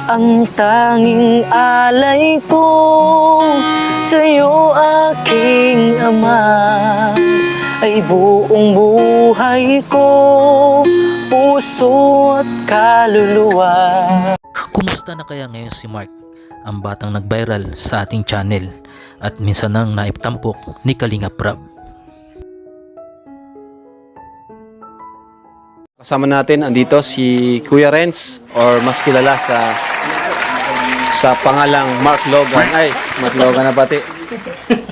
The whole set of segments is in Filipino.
Ang tanging alay ko sa'yo aking ama, ay buong buhay ko, puso at kaluluwa. Kumusta na kaya ngayon si Mark, ang batang nag-viral sa ating channel at minsan nang naiptampok ni Kalingap Rab? Kasama natin andito si Kuya Renz, or mas kilala sa pangalang Mark Logan. Ay, Mark Logan na pati.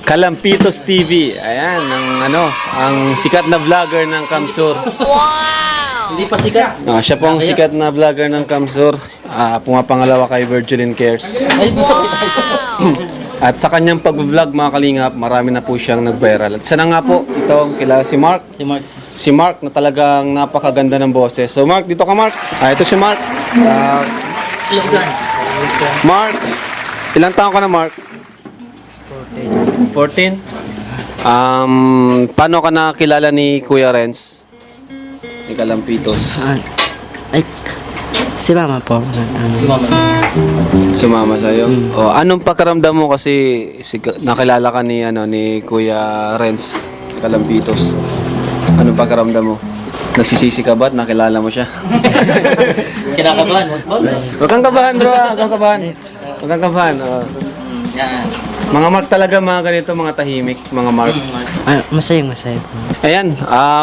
Kalampitos TV. Ayan, ang sikat na vlogger ng Kamsur. Hindi pa sikat. Siya po ang sikat na vlogger ng Kamsur. Pumapangalawa kay Virgilin Cares. At sa kanyang pag-vlog, mga kalingap, marami na po siyang nag-viral. At sana nga po, ito, kilala si Mark. Si Mark na talagang napakaganda ng boses. So Mark, dito ka Mark. Ito si Mark. Mark, ilang taon ka na Mark? 14. Paano ka nakilala ni Kuya Renz? Ni Kalampitos. Ay, si mama po. Sumama sa'yo? Anong pakiramdam mo kasi nakilala ka ni Kuya Renz, Kalampitos? Anong pakiramdam mo? Nagsisisi ka ba at nakilala mo siya? Kinakabahan. Huwag kang kabahan bro, huwag kang kabahan. Huwag kang kabahan. Mga Mark talaga, mga ganito, mga tahimik, mga Mark. Masayang po. Ayan,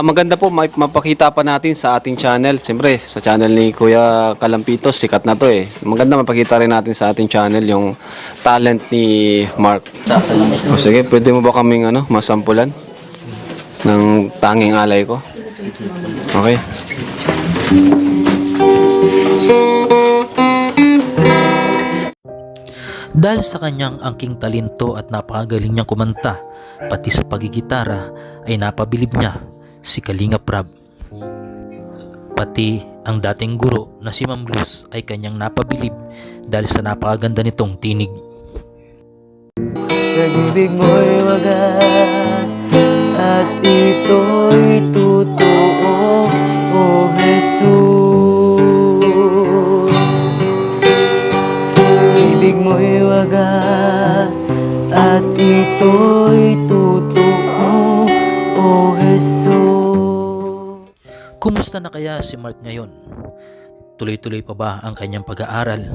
maganda po mapakita pa natin sa ating channel. Siyempre, sa channel ni Kuya Kalampitos, sikat na to eh. Maganda mapakita rin natin sa ating channel yung talent ni Mark. Sige, pwede mo ba kaming masampulan ng tanging alay ko? Okay. Dahil sa kanyang angking talento at napakagaling niyang kumanta, pati sa pagigitara, ay napabilib niya si Kalingap Rab. Pati ang dating guro na si Ma'am Luz ay kanyang napabilib dahil sa napakaganda nitong tinig. Pag-ibig mo'y wagas at ito'y totoo, O Jesus. Pag-ibig mo'y wagas at ito'y totoo, O Jesus. Kumusta na kaya si Mark ngayon? Tuloy-tuloy pa ba ang kanyang pag-aaral?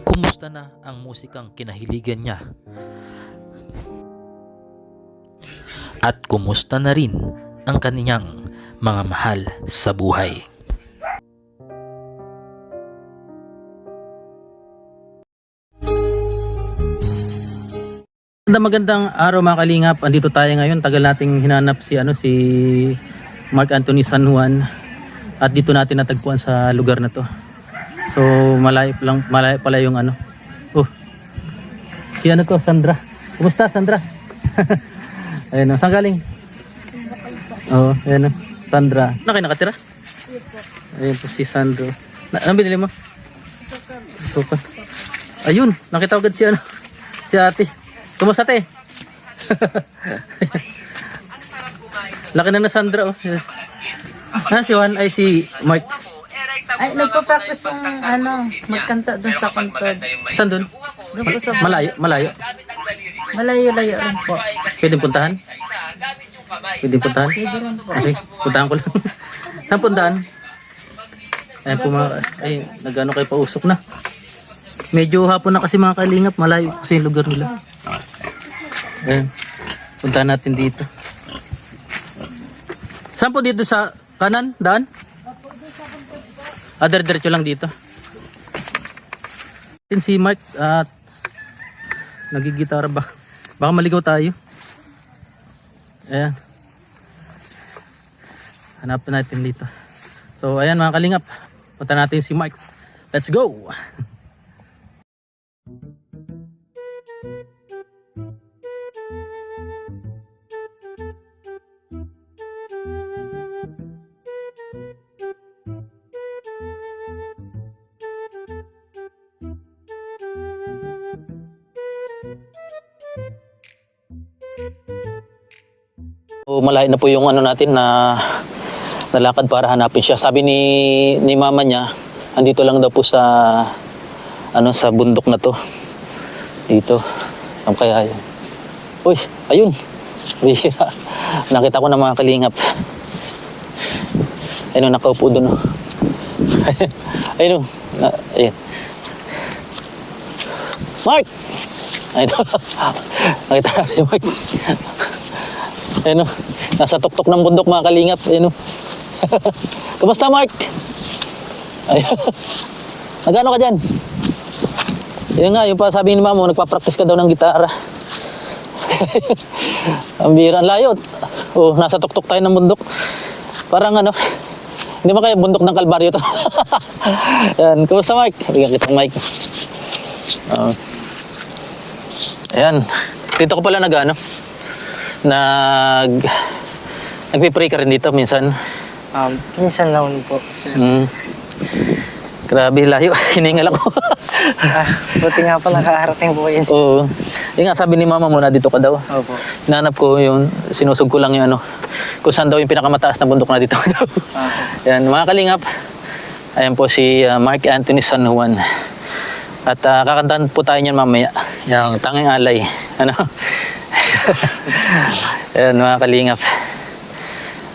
Kumusta na ang musikang kinahiligan niya? At kumusta na rin ang kaniyang mga mahal sa buhay? Magandang araw mga kalingap. Andito tayo ngayon. Tagal nating hinanap si Mark Anthony San Juan. At dito natin natagpuan sa lugar na to. So malayo pala yung si Sandra. Kumusta Sandra? Ayun, saan galing? Ayun, Sandra. Na kayo nakatira? Ayun po si Sandro. Anong binili mo? Suka. Ayun, nakita agad si si ate. Kumusta ate? Laki na Sandra si Juan ay si Mark. Ay, nagpa-practice yung magkanta dun sa kantod. Saan dun? Malayo? Malayo-layo rin po. Pwedeng puntahan? Pwede rin po. Kasi, puntahan ko lang. Saan puntahan? Ayan po nag-ano kayo pausok na. Medyo hapon na kasi mga kalingap, malayo kasi yung lugar nila. Ayan, puntahan natin dito. Saan po dito sa kanan? Daan? Diretso lang dito. Si Mark at nagigitara ba? Baka maligaw tayo. Ayan. Hanapin natin dito. So ayan mga kalingap, punta natin si Mark. Let's go! So, malayo na po yung natin na nalakad para hanapin siya. Sabi ni mama niya, andito lang daw po sa ano sa bundok na to. Dito. Saan kaya yun? Uy, ayun. Bihira. Nakita ko na mga kalingap. Ayun, nakaupo doon. Oh. Ayun. Ayun. Mark! Ayun. Nakita natin si Mark. Ayun. Nasa tuktok ng bundok mga kalingap. Ayun. Kumusta, Mark? Ayun. Nagano ka dyan? Yun nga, yung pa sabi ni Mama, nagpa-practice ka daw ng gitara. Ang bihira, ang layo. Oh, nasa tuktok tayo ng bundok. Parang ano, hindi ba kayo bundok ng Kalbaryo to? Yan, kumusta Mark? Bigyan kitang mic. Ayan, dito ko pala nagpipray ka rin dito minsan. Minsan lang po. Grabe, layo. Hiningal ako. Buti nga po nakaharating po yun. Oo. Yung nga, sabi ni Mama mo na dito ka daw. Opo. Hinanap ko yun, sinusog ko lang yung ano, kung saan daw yung pinakamataas na bundok na dito. Yan, mga kalingap. Ayan po si Mark Anthony San Juan. At kakantahan po tayo niyan mamaya. Yung Tanging Alay. Ano? Ayan, mga kalingap.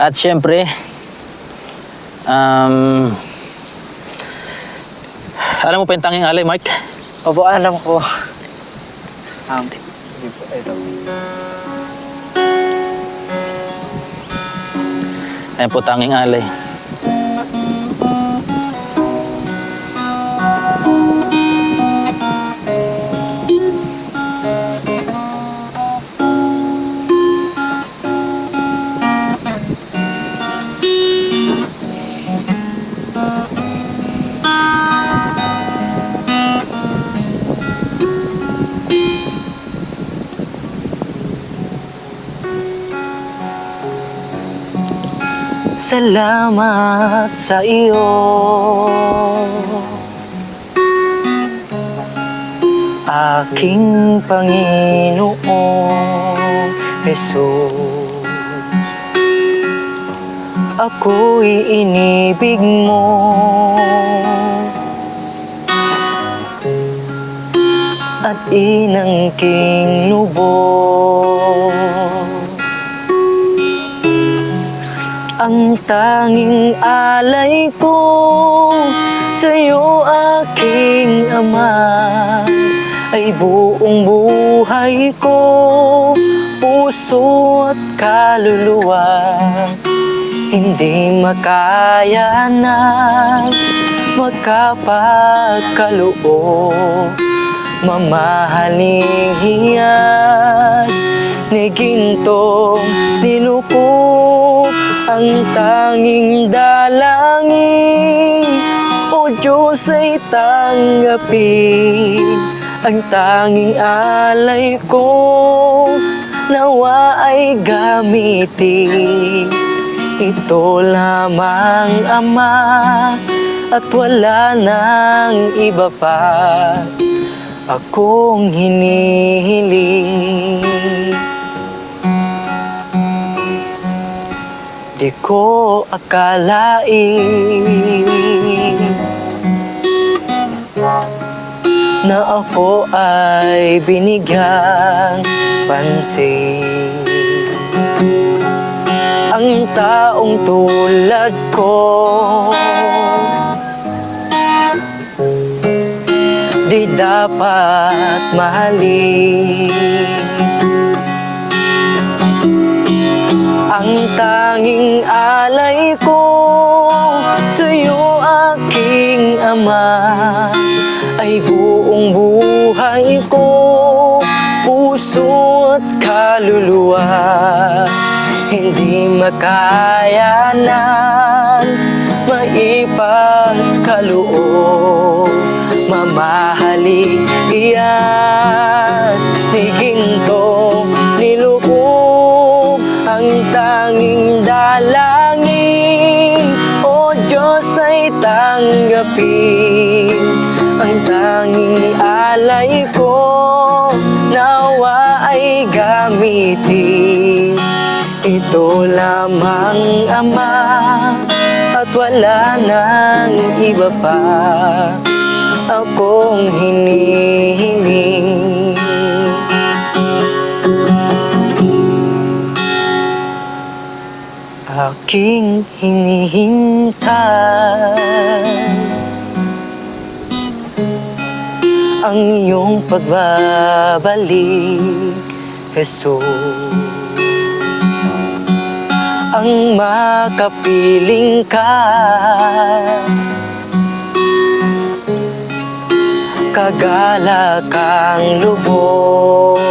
At syempre, alam mo pa yung Tanging Alay, Mark? Opo, alam ko. Ito. Ayan po, Tanging Alay. Salamat sa iyo, aking Panginoong Jesus. Ako'y inibig mo at inangking lubos. Ang tanging alay ko sa'yo, aking Ama, ay buong buhay ko, puso at kaluluwa. Hindi makaya na magkapagkaloob, mamahaling hiyas ni gintong niluko. Ang tanging dalangin, O Diyos, ay tanggapin ang tanging alay ko, nawa ay gamitin. Ito lamang, Ama, at wala nang iba pa akong hinihiling. Di ko akalain na ako ay binigyang pansin. Ang taong tulad ko di dapat mahalin. Ang tanging alay ko sa'yo, aking Ama, ay buong buhay ko, puso at kaluluwa. Hindi makayanan maipagkaloob, mamahaling iyas ni gintong nilukob. Ang tanging dalangin, O Diyos, ay tanggapin ang tanging alay ko, nawa ay gamitin. Ito lamang, Ama, at wala nang iba pa akong hinihiling. Aking hinihintay ang iyong pagbabalik, Jesus. Ang makapiling ka, kagalakang lubos.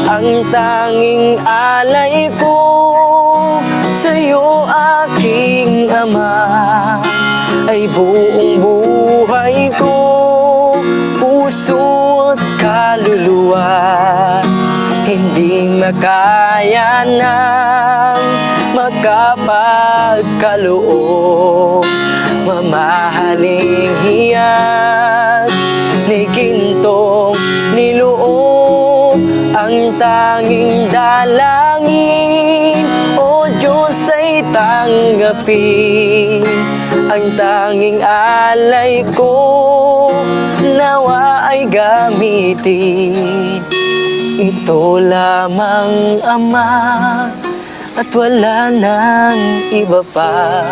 Ang tanging alay ko sa'yo, aking Ama, ay buong buhay ko, puso at kaluluwa. Hindi makaya ng makapagkaloob, mamahaling hiyag ni gintong niloob. Ang tanging dalangin, O Diyos, ay tanggapin. Ang tanging alay ko, nawa ay gamitin. Ito lamang, Ama, at wala nang iba pa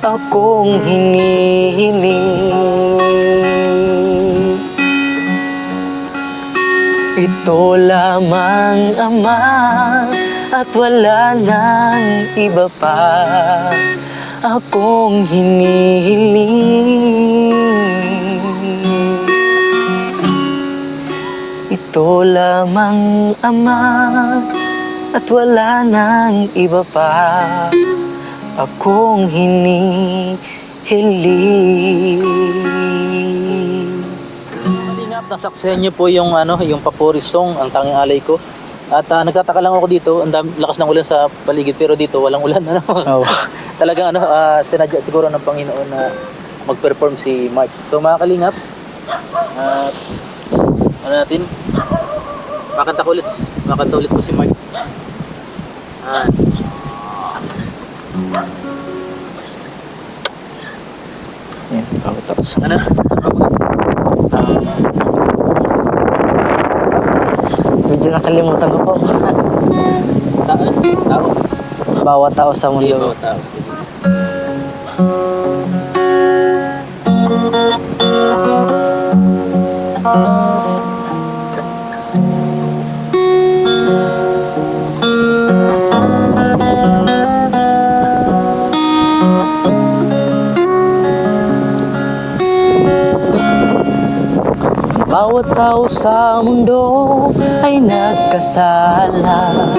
akong hinihiling. Ito lamang, Ama, at wala nang iba pa akong hinihiling. Ito lamang, Ama, at wala nang iba pa akong hinihiling. Kalingap, nasaksayan niyo po yung yung Papuri song, Ang Tanging Alay Ko. At nagtataka lang ako dito, ang lakas ng ulan sa paligid, pero dito walang ulan. Talagang sinadya siguro ng Panginoon na mag-perform si Mark. So mga kalingap, natin, makanta ulit po si Mark. Yan, tapos. Medyo nakalimutan ko po. Tao. Bawat tao sa Sige, mundo. bawat tao. Sige. Bawat tao sa mundo ay nagkasala.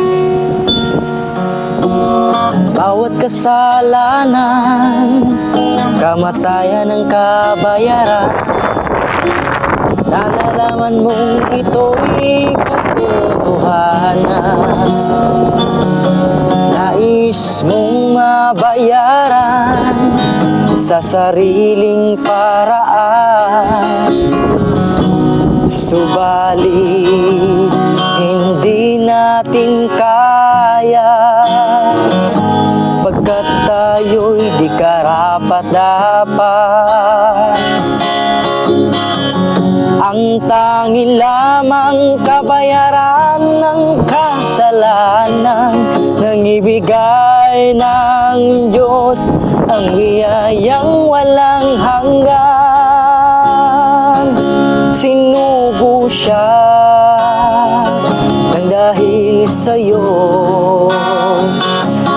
Bawat kasalanan, kamatayan ang kabayaran. Nalalaman mong ito'y katotohanan. Nais mong mabayaran sa sariling paraan. Subalit, hindi natin kaya, pagkat tayo'y di karapat-dapat. Ang tanging lamang kabayaran ng kasalanan, nang ibigay ng Diyos ang biyayang walang hanggan. Sinugo siya nang dahil sa'yo,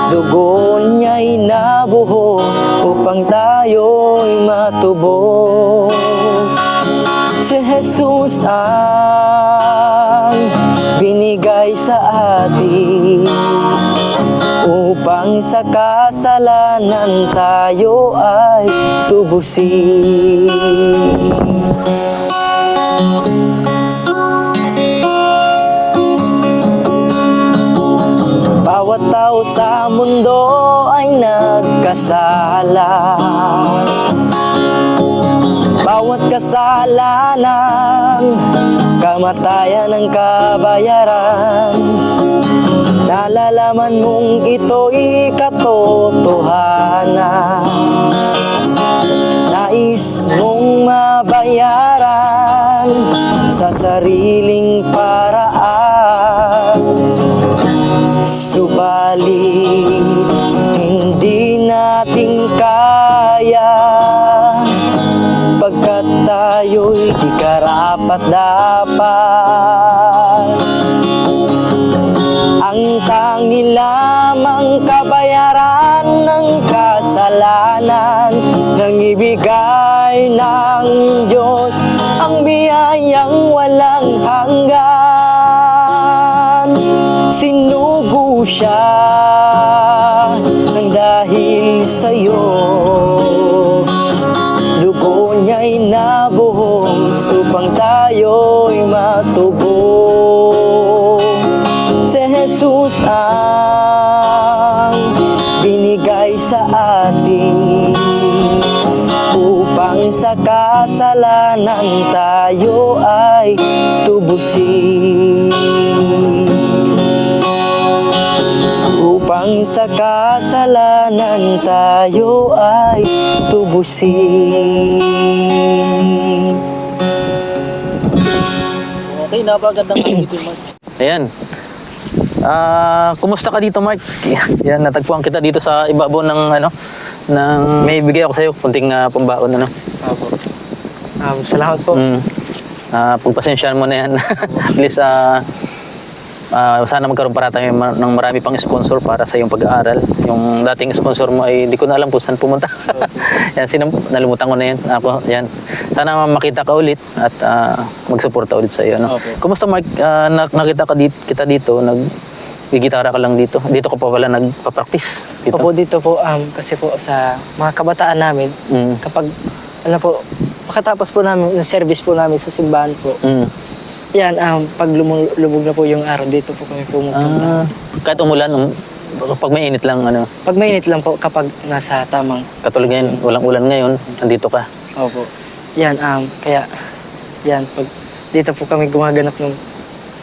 dugo niya'y nabuhos upang tayo'y matubos. Si Jesus ang binigay sa atin upang sa kasalanan tayo ay tubusin. Bawat tao sa mundo ay nagkasala. Bawat kasalanan, kamatayan ang kabayaran. Nalalaman mong ito'y katotohanan. sa sariling paraan. Subalit hindi natin kaya, pagkat tayo'y di karapat-dapat. Ang tanging lamang kabayaran ng kasalanan, nang ibigay ng Diyos ang biyayang walang hanggan. Sinugo siya ng dahil sa'yo, dugo niya'y nabuhos upang tayo'y matubos. Si Jesus ang binigay sa atin upang sa kasalanan tayo ay tubusin. Upang sa kasalanan tayo ay tubusin. Okay, napakagandang dito, Mark. Ayan. Kumusta ka dito, Mark? Yan, natagpuan kita dito sa ibabaw ng may bigay ako sa iyo kunting pambaon Opo. Salamat po. Pagpasensyaan mo na yan. At least sana magkaroon para tayo ng marami pang sponsor para sa iyong pag-aaral. Yung dating sponsor mo ay di ko na alam kung saan pumunta. Yan, nalimutan ko na yan. Ako, yan. Sana makita ka ulit at magsuporta ulit sa iyo. Okay. Kumusta, Mark? Nakita kita dito, gigitara ka lang dito. Dito ka pa pala nagpa-practice. Dito. Opo, dito po, kasi po sa mga kabataan namin, kapag, pagkatapos po namin, ng service po namin sa simbahan po, yan, pag lumubog na po yung araw, dito po kami pumupunta. Kahit umulan, pag may init lang, Pag mainit lang po, kapag nasa tamang, katulad ngayon, walang ulan ngayon, andito ka. opo. Yan, kaya, yan, pag dito po kami gumaganap ng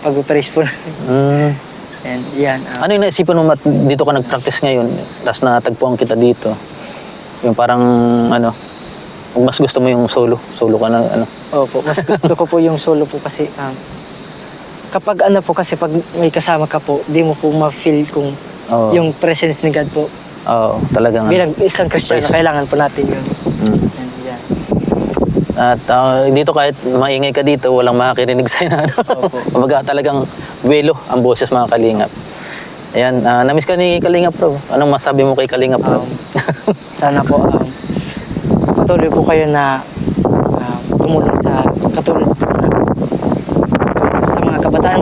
pag-praise po namin. And yan, Ano yung naisipan mo dito ka nag-practice ngayon, tapos natagpuan kita dito? Yung parang, mas gusto mo yung solo ka na, opo, mas gusto ko po yung solo po kasi, kapag kasi pag may kasama ka po, di mo po ma-feel kung Oo. yung presence ni God po. Oo, talagang. Bilang isang Kristiyano, Praise. kailangan po natin yun. And yan. At dito kahit maingay ka dito, walang makakirinig sa'yo na Opo. Kumbaga talagang buwelo ang boses mga kalingap. Ayan, namiss ka ni Kalingap Bro. Anong masabi mo kay Kalingap Bro? Sana po, patuloy po kayo na tumulong sa katulad ko na sa mga kabataan.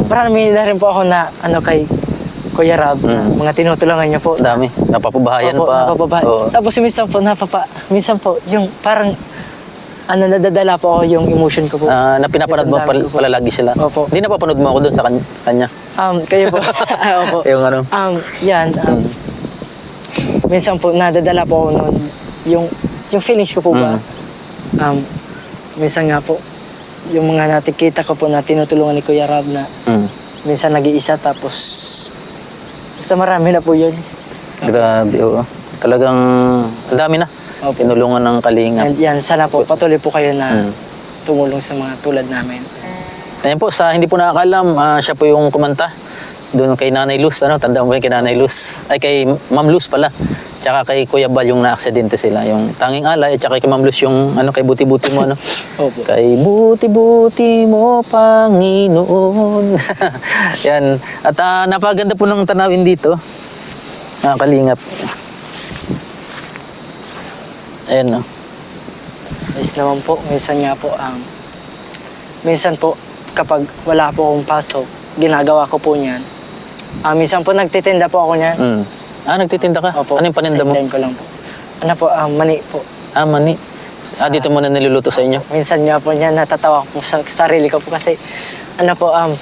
Marami na rin po ako na kay Kuya Rab, na mga tinutulungan niyo po. Dami, napapabahayan Opo, pa. napapabahay. Oo. Tapos minsan po, yung parang nadadala po ako yung emotion ko po. Na pinapanood mo Damdamin ko po. pala lagi sila. Opo. Hindi napapanood mo ako doon sa kanya. Kayo po. Opo. Yung Yan. Minsan po, nadadala po ako noon. Yung feelings ko po ba? Minsan nga po, yung mga natikita ko po na tinutulungan ni Kuya Rab na minsan nag-iisa tapos basta marami na po yun. Grabe, oo. Talagang ang dami na. Opo. Tinulungan ng Kalingap. And yan, sana po patuloy po kayo na tumulong sa mga tulad namin. Ayan po, sa hindi po nakakalam, siya po yung kumanta doon kay Nanay Luz. Tandaan mo yung kay Nanay Luz? Ay, kay Ma'am Luz pala. Tsaka kay Kuya Bal yung na-aksidente sila. Yung Tanging Alay, at tsaka kay Ma'am Luz yung kay Buti-Buti mo. Opo. Kay Buti-Buti mo, Panginoon. Yan. At napaganda po ng tanawin dito. Kalingap. Ayan, no? Yes naman po, minsan nga po, minsan po, kapag wala po akong pasok, ginagawa ko po niyan. Minsan po nagtitinda po ako niyan. Nagtitinda ka? Opo, Ano yung paninda mo? sideline ko lang po. Mani po. Mani. Dito mo na niluluto sa inyo? Minsan nga po niyan, natatawa ko po sa sarili ko po kasi,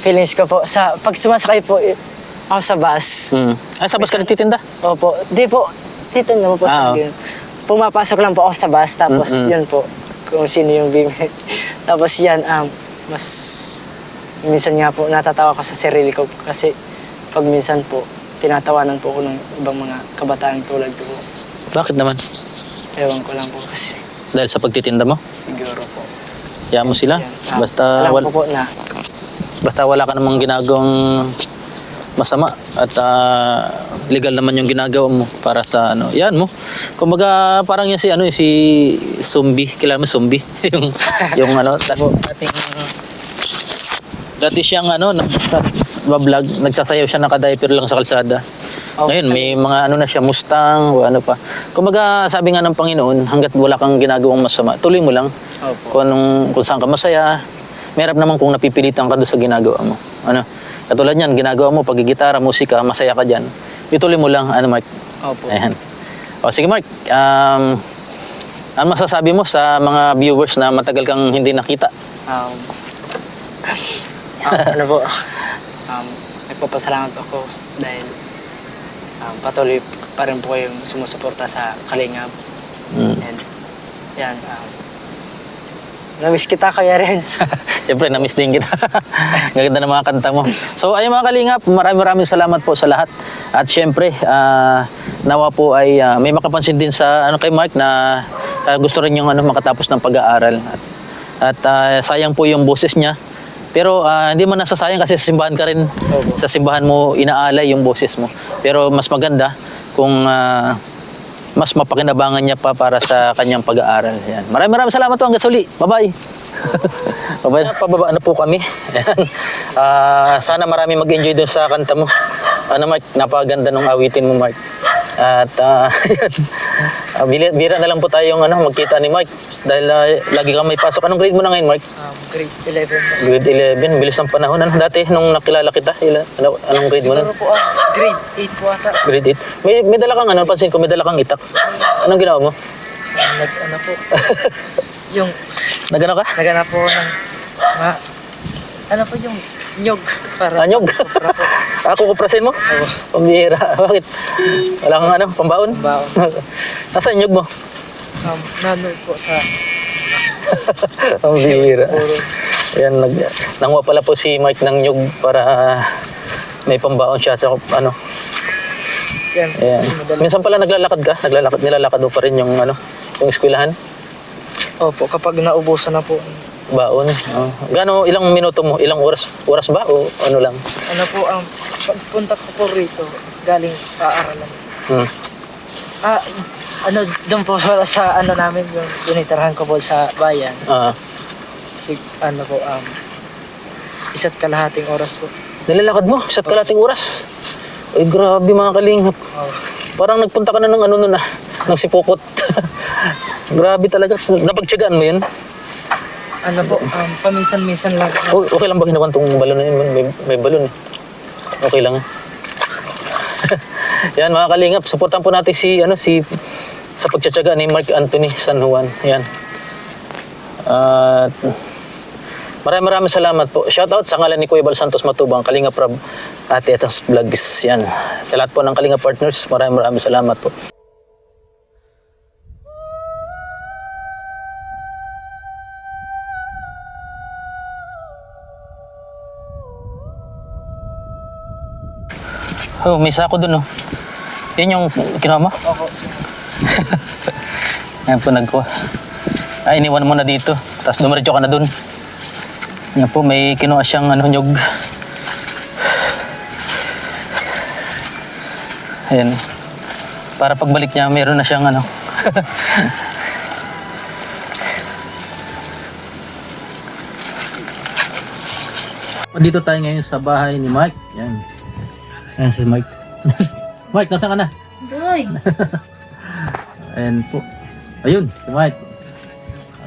feelings ko po, pag sumasakay po ako sa bus. Sa bus ka nagtitinda? Opo, di po, titinda mo po sa oo. yun. Pumapasok lang po ako sa bus, tapos yun po, kung sino yung bimili. Tapos yan, mas, minsan nga po, natatawa ko sa sarili ko kasi pag minsan po, tinatawanan po ako ng ibang mga kabataan tulad ko po. Bakit naman? Ewan ko lang po kasi, Dahil sa pagtitinda mo? siguro po. Hayaan mo sila. Basta Alam ko po na basta wala ka namang ginagawang masama at legal naman yung ginagawa mo para sa ano. Yan mo. Kumbaga parang yan si ano si zombie, kilala mo zombie? yung ano dati siyang ano vlog, nagsasayaw siya naka-diaper lang sa kalsada. Ngayon may mga ano na siya Mustang o ano pa. Kumbaga sabi nga ng Panginoon, hangga't wala kang ginagawang masama, tuloy mo lang. Kung saan ka masaya, merap naman kung napipilitan ka doon sa ginagawa mo. Ano? Katulad niyan, ginagawa mo pag-gitara, musika, masaya ka diyan. Ituloy mo lang, ano Mark? Opo. Ayan. O sige Mark, ano masasabi mo sa mga viewers na matagal kang hindi nakita? Ano po, nagpapasalamat ako dahil patuloy pa rin po kayong sumusuporta sa Kalingap. And yan, namiss kita Kuya Renz. Siyempre, na-miss din kita. Gaganda ng mga kanta mo. So, ayun mga Kalingap, maraming salamat po sa lahat. At siyempre, nawa po ay may makapansin din sa ano kay Mark na gusto rin yung ano, makatapos ng pag-aaral. At sayang po yung boses niya. Pero hindi mo nasasayang kasi sa simbahan ka rin. Sa simbahan mo inaalay yung boses mo. Pero mas maganda kung mas mapakinabangan niya pa para sa kanyang pag-aaral. Yan. Maraming salamat po hanggang sa uli. Bye-bye. Bye-bye. Pababa na po kami. Yan. Sana marami mag-enjoy doon sa kanta mo. Ano Mark, napakaganda ng awitin mo Mark. At bira na lang po tayong ano, magkita ni Mark dahil lagi kang may pasok. Anong grade mo na ngayon Mark? Grade 11. Grade 11. Bilis ng panahon. Ano dati nung nakilala kita? Anong grade mo na? Siguro po grade 8 po ata. Grade 8. May dala kang ano, pansin ko may dala kang itak. Anong ginawa mo? Ano po, yung Nagano ka? naganap po ng ano po yung nyog para Anyog? Ako kuprasin mo? Oo. Pambihira. Bakit? Wala kang ano, pambaon? baon. Nasaan nyog mo? Nanood po sa Pambihira. Ayan, nanguha pala po si Mike ng nyog para may pambaon siya sa ano. yan. Ayan. Minsan pala naglalakad ka? Nilalakad mo pa rin yung ano, yung eskwelahan? Opo, kapag naubusan na po. Baon. Oh. Gano, ilang minuto mo? Ilang oras? Oras ba? O ano lang? Ano po ang pagpunta ko po rito, galing paaralan. Hmm. Ano, doon po pala sa ano namin, yung tinitirahan ko po sa bayan. Ano po, isa't kalahating oras po. Nilalakad mo? Isa't kalating oras? Ay, grabe mga kalingap. Parang nagpunta ka na ng ano nun ng sipukot. Grabe talaga. Napagtyagaan mo yun? Ano po, paminsan-minsan lang. Okay lang ba hinawan tong balon na yun? May balon. Okay lang. Yan mga kalingap, supportan po natin si sa pagtsatsaga ni Mark Anthony San Juan. Yan. At maraming salamat po. Shoutout sa ngalan ni Kuya Bal Santos Matubang, Kalingap Rab, Ate Etos Vlogs. Yan. Sa lahat po ng Kalingap partners, maraming salamat po. Oh, may sako dun oh. Yan yung kinuha mo? Opo. Yan po nagkuha. Ay, iniwan mo na dito. Tapos dumiretso ka na dun. Yan po, may kinuha siyang ano, nyog. Ayan. Para pagbalik niya, meron na siyang ano. Dito tayo ngayon sa bahay ni Mike. Yan. Ayan si Mike. Mike, nasaan ka na? Doy! Ayan po. Ayun, si Mike.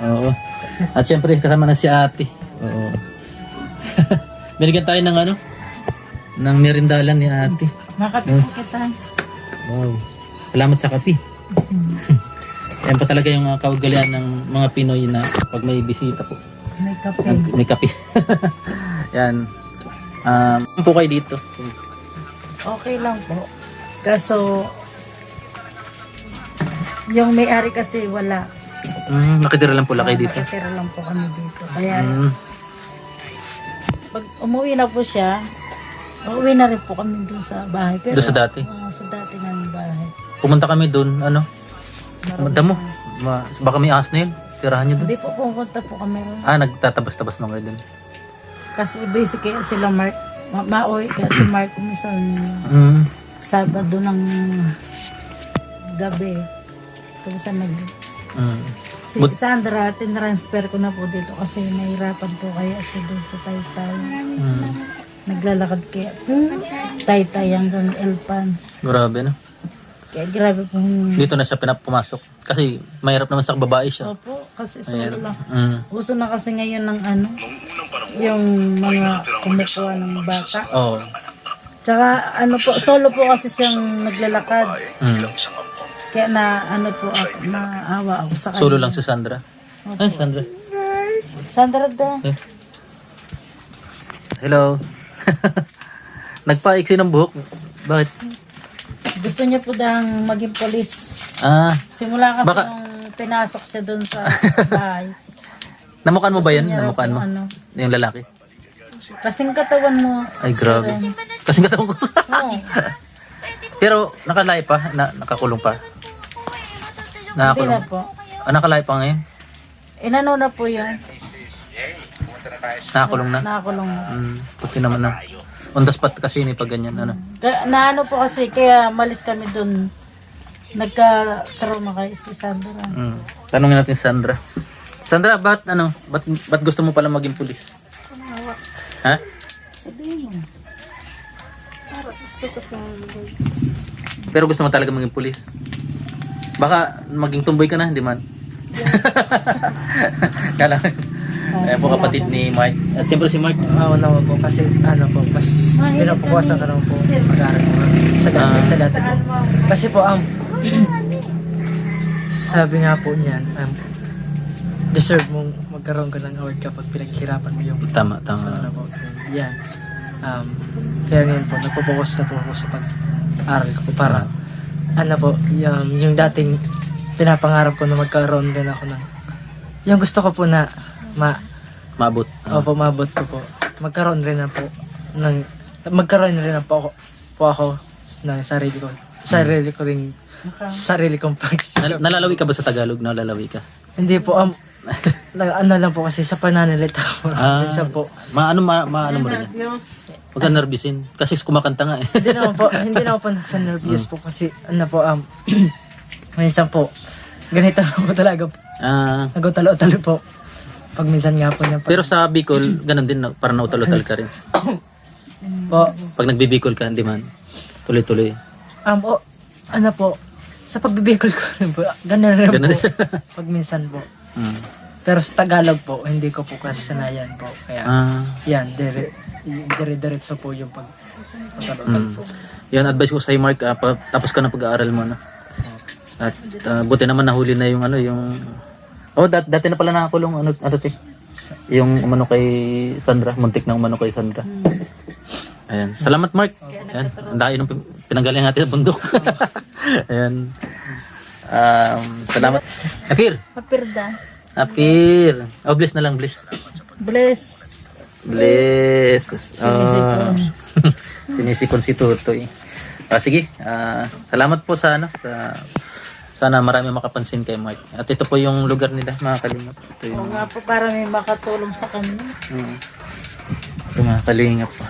Oo. At syempre, kasama na si ate. Oo. Binigyan tayo ng ano? Ng merindalan ni ate. Makapi po kita. Wow. Salamat sa kape. Yan pa talaga yung kaugalian ng mga Pinoy na pag may bisita po. May kape. May kape. Yan. Po kayo dito. Okay lang po. Kaso, yung may-ari kasi wala. Nakitira lang po kayo dito. Nakatira lang po kami dito. Kaya, Mm. pag umuwi na po siya, uuwi na rin po kami doon sa bahay. Pero, Doon sa dati? Sa dati namin bahay. Pumunta kami doon, ano? Marami Damo. na. Baka may ahas na yun. tirahan niyo doon? Hindi po pupunta po kami ron. Nagtatabas-tabas mo kayo doon. Kasi busy kaya sila Mark. Mauwi kaya si Mark minsan Mm. Sabado ng gabi. Kasi Mm. si Sandra, tinransfer ko na po dito kasi nahirapan po kaya siya doon sa Taytay. Mm. Naglalakad kaya Taytay hanggang Elpans. Grabe no? Kaya grabe po. Dito na siya pumasok. Kasi mahirap naman sa babae siya. Opo, kasi solo lang. Mm. Uso na kasi ngayon ng ano, yung mga kumukuha ng bata. Oo. Tsaka ano po, solo po kasi siyang naglalakad. Mm. Kaya na ano po ako, naawa ako sa kanya. Solo lang si Sandra. Ay, Sandra. Sandra da. Hello. Nagpa-iksi ng buhok. Bakit? Gusto niya po dang maging polis. Simula kasi Baka- nung pinasok siya doon sa bahay. Namukaan mo ba yan? Gusto niya raw Namukaan mo? po, ano, Yung lalaki? kasing katawan mo. Ay, grabe. Sir Renz. Kasi katawang ko. Oo. Pero nakalay pa? Nakakulong pa? Hindi na Nakakulong? po. Nakalay pa ngayon? Inano na po yan. Nakakulong na? Nakakulong na. Puti naman na. On the spot kasi ni pag ganyan. Ano? Na ano po kasi, kaya malis kami doon. Nagka-trauma kay si Sandra. Tanungin natin si Sandra. Sandra, ba't gusto mo pala maging pulis? Ha? Sabihin mo. Pero gusto mo talaga maging pulis? Baka maging tumboy ka na, hindi man? Kala Ayan po kapatid ni Mike. Siyempre si Mike. Oo naman po kasi ano po, mas pinapukuasan ka naman po mag-aaral mo sa dati po. Kasi po sabi nga po niyan, deserve mong magkaroon ka ng award kapag pinaghirapan mo yung Tama. ano po. Yan. Kaya ngayon po, nagpo-focus na po ako sa pag-aral ko para ano po, yung dating pinapangarap ko na magkaroon din ako ng yung gusto ko po na Maabot. Opo, mabot ko po. Magkaroon rin na po ako ng sarili kong pagsikap. Nalalawi ka ba sa Tagalog? Nalalawi ka? Hindi po, ano lang po kasi sa pananalita ko. Minsan po. Maano mo rin yan? Huwag ka nervisin. Kasi kumakanta nga eh. Hindi naman po nasa nervous po kasi ano po, minsan po, ganito na po talaga. Nagutalo-talo po. Pag minsan nga po niya. Pero sa Bicol, ganun din, parang nautalo-tal ka rin. Po, Pag nagbibicol ka, hindi man. Tuloy-tuloy. ano po, sa pagbibigol ko rin po, ganun rin Ganun po. din. Pag minsan po. Pero sa Tagalog po, hindi ko po kasanayan po. Kaya, yan, dire-diretso po yung Yan, advice ko sa'yo, Mark. Tapos ka na pag-aaral mo. No? At buti naman nahuli na yung dati na pala nakakulong. Ano yung umano kay Sandra. Muntik na umano kay Sandra. Ayan. Salamat, Mark. Ayan. Ang dahil ng pinanggaling natin sa bundok. Ayan. Salamat. Apir. Papirda. Apir. Bless na lang, bless. Bless. Bless. Sinisipon. Sinisipon si Tutoy. Sige. Salamat po sa sana marami makapansin kay Mike. At ito po yung lugar nila, mga kalingap. Ito Oo yung nga po, para may makatulong sa kanya. ito, mga kalingap po.